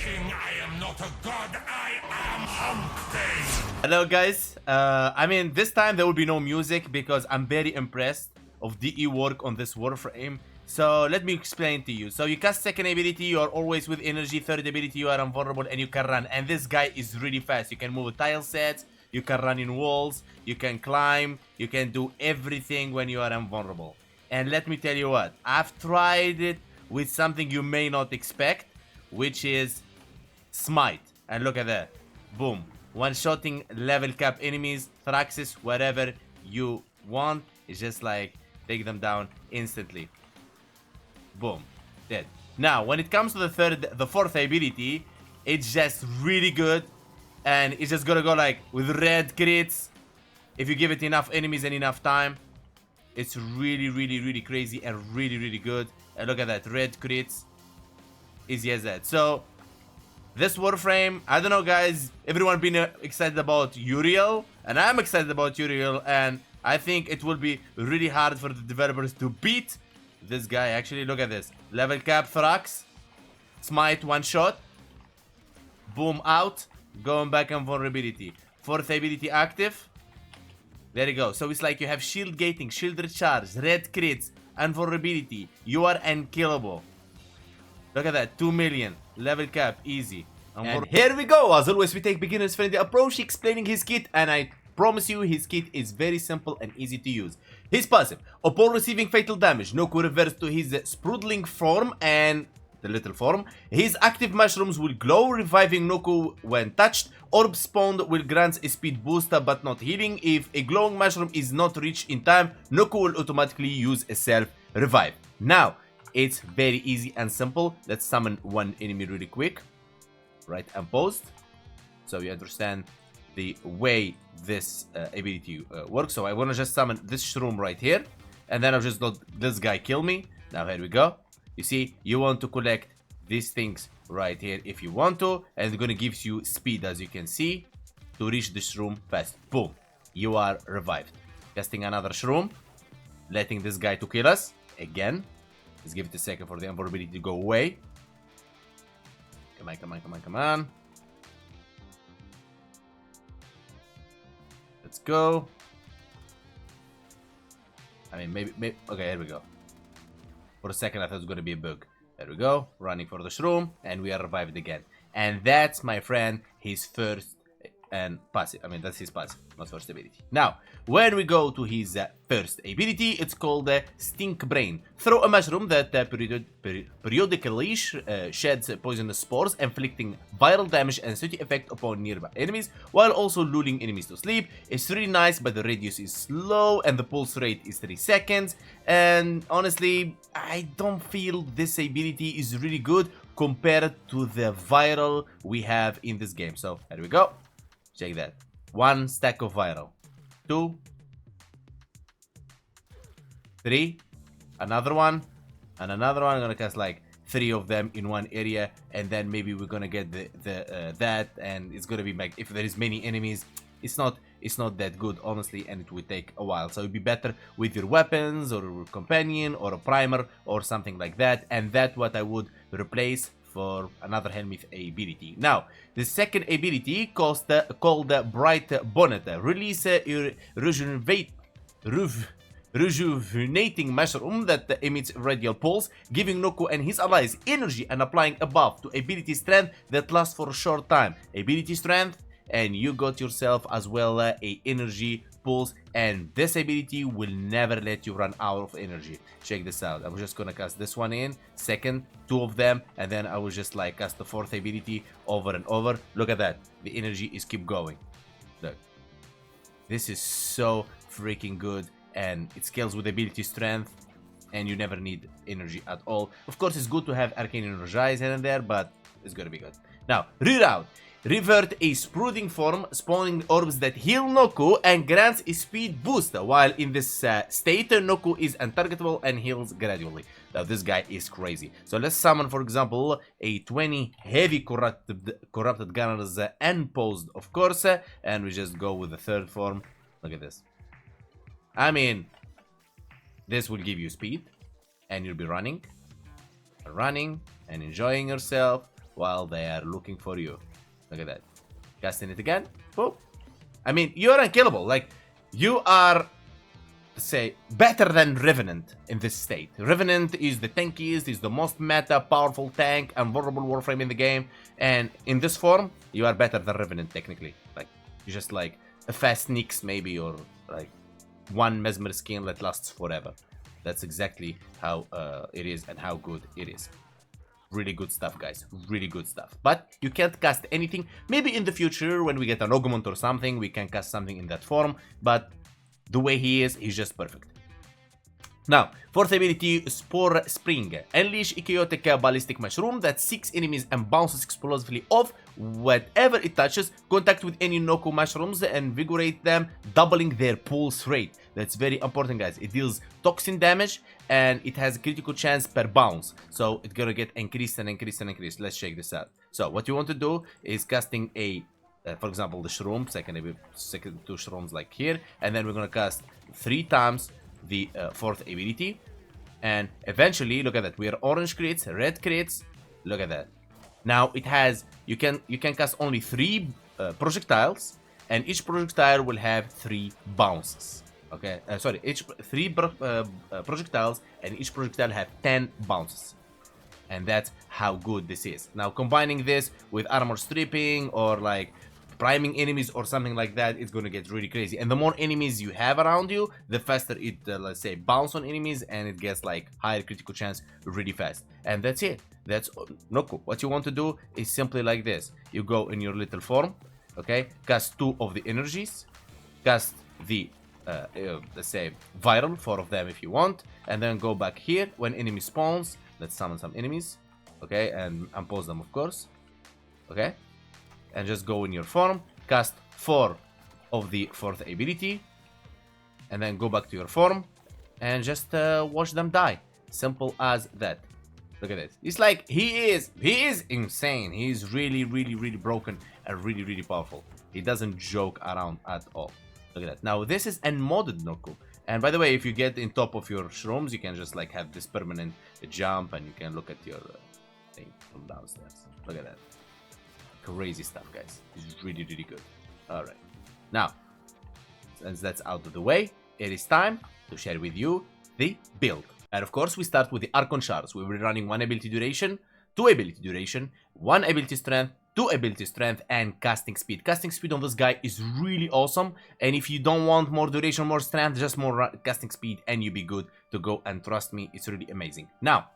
king, I am not a god, I am Helminth. Hello guys, I mean this time there will be no music because I'm very impressed of DE work on this Warframe. So let me explain to you. So you cast second ability, you are always with energy. Third ability, you are invulnerable and you can run. And this guy is really fast. You can move tile sets, you can run in walls, you can climb, you can do everything when you are invulnerable. And let me tell you what, I've tried it with something you may not expect, which is Smite. And look at that. Boom. One-shotting level cap enemies, Thraxis, whatever you want. It's just like take them down instantly. Boom. Dead. Now, when it comes to the fourth ability, it's just really good. And it's just gonna go like with red crits. If you give it enough enemies and enough time, it's really crazy and really good. And look at that. Red crits. Easy as that. So, this Warframe, I don't know guys, everyone been excited about Uriel, and I'm excited about Uriel, and I think it will be really hard for the developers to beat this guy. Actually, look at this. Level cap Thrax, Smite one shot, boom out, going back on vulnerability. Fourth ability active. There you go. So it's like you have shield gating, shield recharge, red crits, and vulnerability. You are unkillable. Look at that, 2 million. Level cap, easy. And here we go. As always, we take beginner's friendly approach explaining his kit. And I promise you, his kit is very simple and easy to use. His passive. Upon receiving fatal damage, Nokko reverts to his sprudling form and the little form. His active mushrooms will glow, reviving Nokko when touched. Orb spawned will grant a speed booster but not healing. If a glowing mushroom is not reached in time, Nokko will automatically use a self-revive. Now, it's very easy and simple. Let's summon one enemy really quick. Right, and post. So you understand the way this ability works. So I want to just summon this shroom right here. And then I'll just let this guy kill me. Now here we go. You see, you want to collect these things right here if you want to. And it's going to give you speed, as you can see, to reach this shroom fast. Boom. You are revived. Casting another shroom. Letting this guy to kill us. Again. Let's give it a second for the invulnerability to go away. Come on. Let's go. I mean, maybe. Okay, here we go. For a second, I thought it was going to be a bug. There we go. Running for the shroom. And we are revived again. And that's, my friend, his first and passive. I mean, that's his passive, not first ability. Now, when we go to his first ability, it's called Stink Brain. Throw a mushroom that periodically sheds poisonous spores, inflicting viral damage and sooty effect upon nearby enemies, while also lulling enemies to sleep. It's really nice, but the radius is slow and the pulse rate is 3 seconds. And honestly, I don't feel this ability is really good compared to the viral we have in this game. So, here we go. Check that. 1 stack of viral. 2. 3. Another one. And another one. I'm gonna cast like 3 of them in one area. And then maybe we're gonna get that. And it's gonna be like, if there is many enemies, it's not that good, honestly, and it will take a while. So it'd be better with your weapons or your companion or a primer or something like that. And that's what I would replace for another Helminth ability. Now, the second ability called Bright Bonnet. Release rejuvenating mushroom that emits radial pulse, giving Nokko and his allies energy and applying a buff to ability strength that lasts for a short time. Ability strength, and you got yourself as well a energy pulse, and this ability will never let you run out of energy. Check this out. I was just gonna cast this one in, second, 2 of them, and then I was just like cast the fourth ability over and over. Look at that. The energy is keep going. Look. This is so freaking good, and it scales with ability strength, and you never need energy at all. Of course, it's good to have arcane energize here and there, but it's gonna be good. Now, reroute. Revert a spruding form, spawning orbs that heal Nokko and grants a speed boost. While in this state, Nokko is untargetable and heals gradually. Now this guy is crazy. So let's summon, for example, a 20 heavy corrupted gunners unposed, of course, and we just go with the third form. Look at this. I mean, this will give you speed, and you'll be running and enjoying yourself while they are looking for you. Look at that. Casting it again. Boop. I mean, you're unkillable. Like, you are, say, better than Revenant in this state. Revenant is the tankiest, is the most meta, powerful tank, and vulnerable Warframe in the game. And in this form, you are better than Revenant, technically. Like, you're just like a fast Nyx, maybe, or like one Mesmer skin that lasts forever. That's exactly how it is and how good it is. Really good stuff, guys. Really good stuff. But you can't cast anything. Maybe in the future, when we get an augment or something, we can cast something in that form. But the way he is, he's just perfect. Now, fourth ability, Spore Spring. Unleash a chaotic ballistic mushroom that seeks enemies and bounces explosively off whatever it touches. Contact with any Nokko mushrooms and invigorate them, doubling their pulse rate. That's very important, guys. It deals toxin damage and it has a critical chance per bounce. So it's gonna get increased and increased and increased. Let's check this out. So what you want to do is casting a, for example, the shroom, second two shrooms like here, and then we're gonna cast 3 times the fourth ability, and eventually, look at that, we are orange crits, red crits. Look at that. Now it has, you can cast only 3 projectiles, and each projectile will have 3 bounces. Okay, sorry, each 3 projectiles, and each projectile have 10 bounces. And that's how good this is. Now combining this with armor stripping or like priming enemies or something like that, it's gonna get really crazy. And the more enemies you have around you, the faster it, let's say, bounce on enemies, and it gets like higher critical chance really fast. And that's it. That's Nokko. What you want to do is simply like this. You go in your little form, okay, cast 2 of the energies, cast the let's say viral, 4 of them if you want, and then go back here. When enemy spawns, let's summon some enemies, okay, and unpause them, of course, okay, and just go in your form, cast 4 of the fourth ability, and then go back to your form and just watch them die. Simple as that. Look at this. It's like he is insane. He's really broken and really powerful. He doesn't joke around at all. Look at that. Now this is unmodded Nokko. And by the way, if you get in top of your shrooms, you can just like have this permanent jump, and you can look at your thing from downstairs. Look at that. Crazy stuff, guys. It's really good. Alright. Now, since that's out of the way, it is time to share with you the build. And of course, we start with the Archon shards. We will be running 1 ability duration, 2 ability duration, 1 ability strength, 2 ability strength, and casting speed. Casting speed on this guy is really awesome. And if you don't want more duration, more strength, just more casting speed, and you'll be good to go. And trust me, it's really amazing. Now,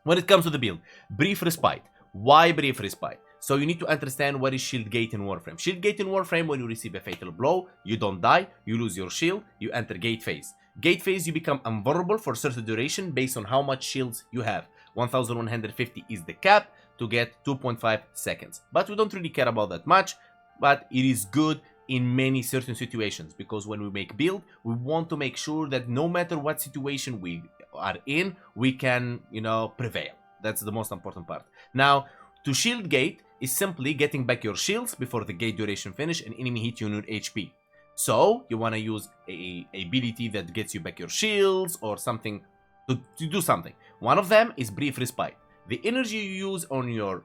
when it comes to the build, Brief Respite. Why Brief Respite? So you need to understand what is Shield Gate in Warframe. Shield Gate in Warframe, when you receive a fatal blow, you don't die, you lose your shield, you enter Gate Phase. Gate Phase, you become invulnerable for certain duration based on how much shields you have. 1150 is the cap to get 2.5 seconds. But we don't really care about that much, but it is good in many certain situations, because when we make build, we want to make sure that no matter what situation we are in, we can, you know, prevail. That's the most important part. Now, to shield gate is simply getting back your shields before the gate duration finish and enemy hit you on your HP. So you want to use a ability that gets you back your shields or something to do something. One of them is Brief Respite. The energy you use on your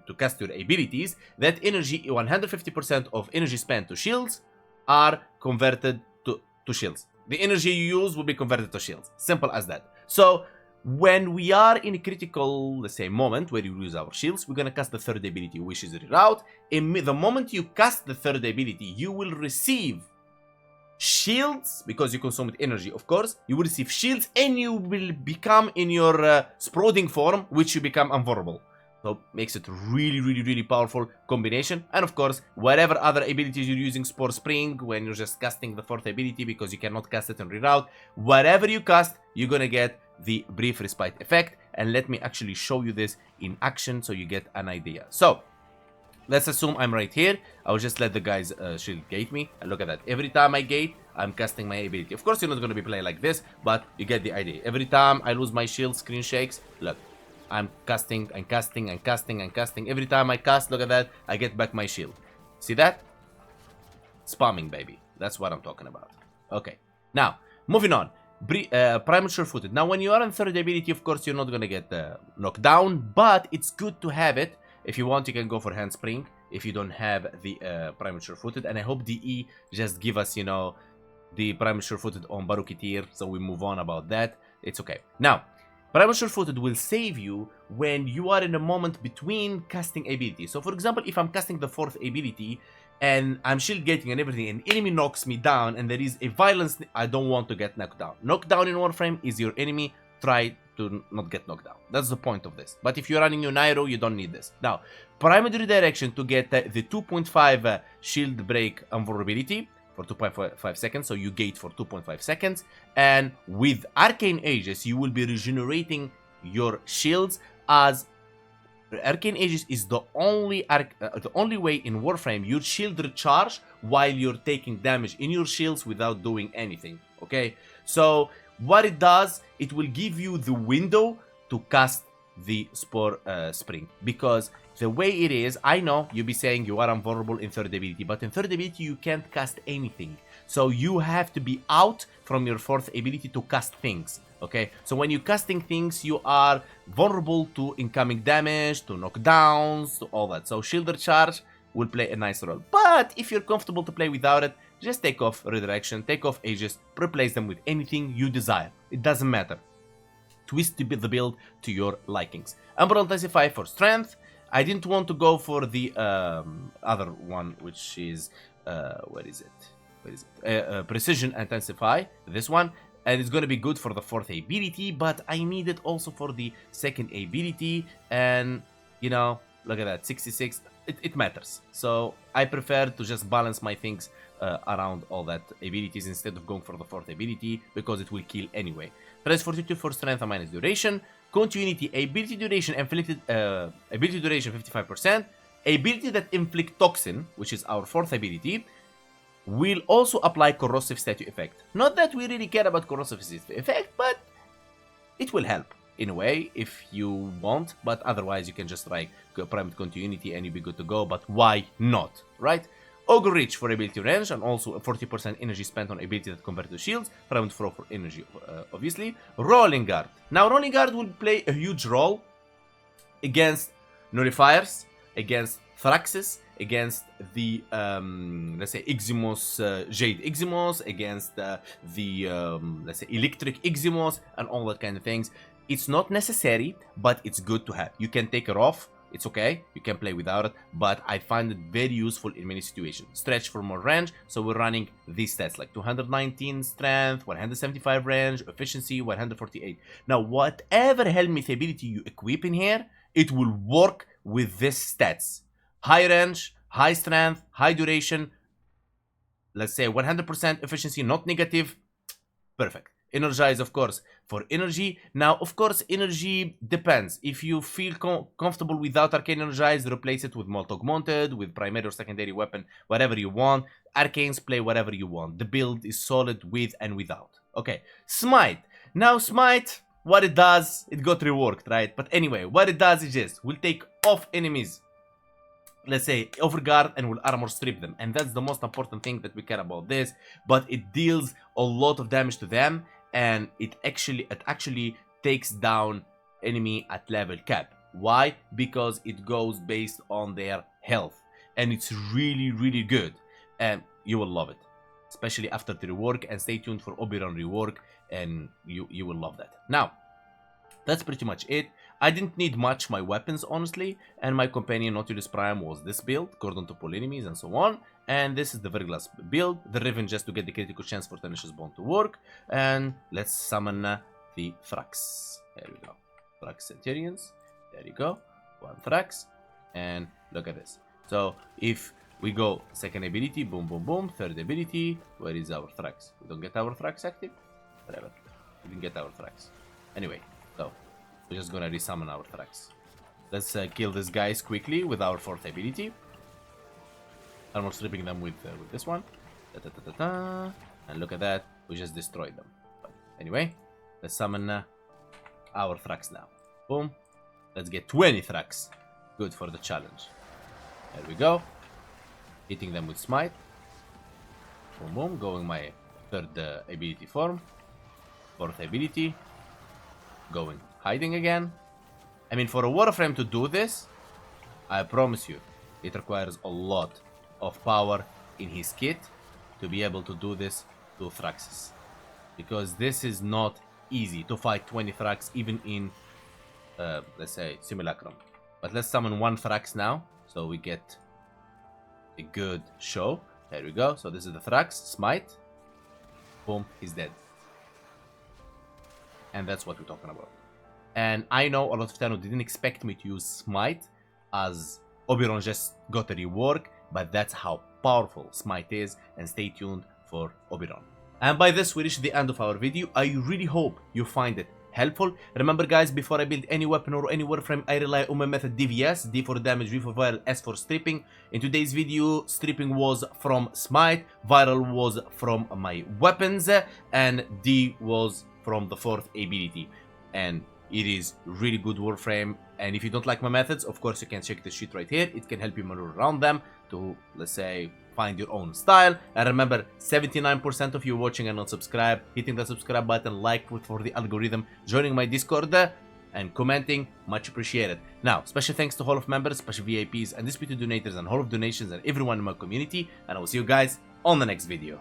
to cast your abilities, that energy, 150% of energy spent to shields are converted to shields. The energy you use will be converted to shields. Simple as that. So when we are in a critical, let's say, moment where you lose our shields, we're gonna cast the third ability, which is Reroute. In the moment you cast the third ability, you will receive shields, because you consumed energy, of course. You will receive shields, and you will become in your Sproding form, which you become invulnerable. So makes it really powerful combination. And of course, whatever other abilities you're using, Spore Spring, when you're just casting the fourth ability because you cannot cast it in Reroute, whatever you cast, you're gonna get the Brief Respite effect. And let me actually show you this in action so you get an idea. So let's assume I'm right here. I'll just let the guys shield gate me, and look at that. Every time I gate, I'm casting my ability. Of course, you're not going to be playing like this, but you get the idea. Every time I lose my shield, screen shakes. Look, I'm casting and casting and casting and casting. Every time I cast, look at that, I get back my shield. See that? Spamming, baby. That's what I'm talking about. Okay, now moving on. Primal Sure-Footed. Now, when you are on third ability, of course, you're not gonna get knocked down, but it's good to have it If you want, you can go for handspring if you don't have the premature footed. And I hope DE just give us, you know, the premature footed on Barukitir, so we move on about that. It's okay. Now, premature footed will save you when you are in a moment between casting ability. So for example, if I'm casting the 4th ability and I'm shield gating and everything, and enemy knocks me down and there is a violence, I don't want to get knocked down. Knockdown in Warframe is your enemy. Try to not get knocked down. That's the point of this. But if you're running your Nairo, you don't need this. Now, primary direction to get the 2.5 shield break vulnerability for 2.5 seconds, so you gate for 2.5 seconds, and with arcane ages you will be regenerating your shields, as arcane ages is the only way in Warframe your shield recharge while you're taking damage in your shields without doing anything. Okay, so what it does, it will give you the window to cast the Spore Spring, because the way it is, I know you'll be saying you are invulnerable in 3rd ability, but in 3rd ability you can't cast anything. So you have to be out from your 4th ability to cast things, okay? So when you're casting things, you are vulnerable to incoming damage, to knockdowns, to all that. So Shield Recharge will play a nice role. But if you're comfortable to play without it, just take off Redirection, take off Aegis, replace them with anything you desire. It doesn't matter. Twist the build to your likings. Umbral Intensify for strength. I didn't want to go for the other one, which is where is it? Precision Intensify. This one, and it's gonna be good for the 4th ability, but I need it also for the 2nd ability. And you know, look at that, 66. It matters. So I prefer to just balance my things around all that abilities instead of going for the 4th ability, because it will kill anyway. Press 42 for strength and minus duration. Continuity, ability duration inflicted, ability duration 55%. Ability that inflict toxin, which is our 4th ability, will also apply corrosive statue effect. Not that we really care about corrosive statue effect, but it will help in a way if you want. But otherwise, you can just like primed continuity and you'll be good to go. But why not, right? Ogre Reach for ability range, and also 40% energy spent on ability that convert to shields. Primed Throw for energy, obviously. Rolling Guard. Now, Rolling Guard will play a huge role against Nullifiers, against Thraxes, against the, let's say, Eximos, Jade Eximos, against the, let's say, Electric Eximos, and all that kind of things. It's not necessary, but it's good to have. You can take it off. It's okay, you can play without it, but I find it very useful in many situations. Stretch for more range, so we're running these stats like 219 strength, 175 range, efficiency, 148. Now, whatever Helminth ability you equip in here, it will work with these stats. High range, high strength, high duration, let's say 100% efficiency, not negative, perfect. Energize, of course, for energy. Now, of course, energy depends. If you feel comfortable without Arcane Energize, replace it with Molotov Mounted, with primary or secondary weapon, whatever you want. Arcanes, play whatever you want. The build is solid with and without. Okay, Smite. Now, Smite, what it does, it got reworked, right? But anyway, what it does is just, will take off enemies, let's say, overguard, and will armor strip them. And that's the most important thing that we care about this. But it deals a lot of damage to them. And it actually takes down enemy at level cap. Why? Because it goes based on their health, and it's really, really good, and you will love it, especially after the rework. And stay tuned for Oberon rework, and you will love that. Now, that's pretty much it. I didn't need much my weapons, honestly, and my companion Nautilus Prime was this build, Cordon to pull enemies and so on. And this is the Verglass build, the Riven just to get the critical chance for Tenacious Bone to work. And let's summon the Thrax. There we go. Thrax Centurions. There you go. One Thrax. And look at this. So if we go 2nd ability, boom, boom, boom. 3rd ability, where is our Thrax? We don't get our Thrax active? Whatever. We didn't get our Thrax. Anyway, so we're just gonna resummon our Thrax. Let's kill these guys quickly with our 4th ability. Armor stripping them with this one. And look at that, we just destroyed them. But anyway, let's summon our Thrax now. Boom. Let's get 20 Thrax. Good for the challenge. There we go. Hitting them with Smite. Boom, boom. Going my 3rd ability form. 4th ability. Going hiding again. I mean, for a Warframe to do this, I promise you, it requires a lot of power in his kit to be able to do this to Thraxes. Because this is not easy to fight 20 Thrax even in, let's say, Simulacrum. But let's summon one Thrax now, so we get a good show. There we go. So this is the Thrax, Smite. Boom, he's dead. And that's what we're talking about. And I know a lot of Tano didn't expect me to use Smite, as Oberon just got a rework, but that's how powerful Smite is, and stay tuned for Oberon. And by this we reach the end of our video. I really hope you find it helpful. Remember guys, before I build any weapon or any Warframe, I rely on my method DVS, D for damage, V for viral, S for stripping. In today's video, stripping was from Smite, viral was from my weapons, and D was from the 4th ability. And it is really good Warframe, and if you don't like my methods, of course you can check this sheet right here. It can help you maneuver around them to, let's say, find your own style. And remember, 79% of you watching and not subscribed, hitting the subscribe button, like for the algorithm, joining my Discord, and commenting, much appreciated. Now, special thanks to all of members, special VIPs, and disputed donators, and all of donations, and everyone in my community, and I will see you guys on the next video.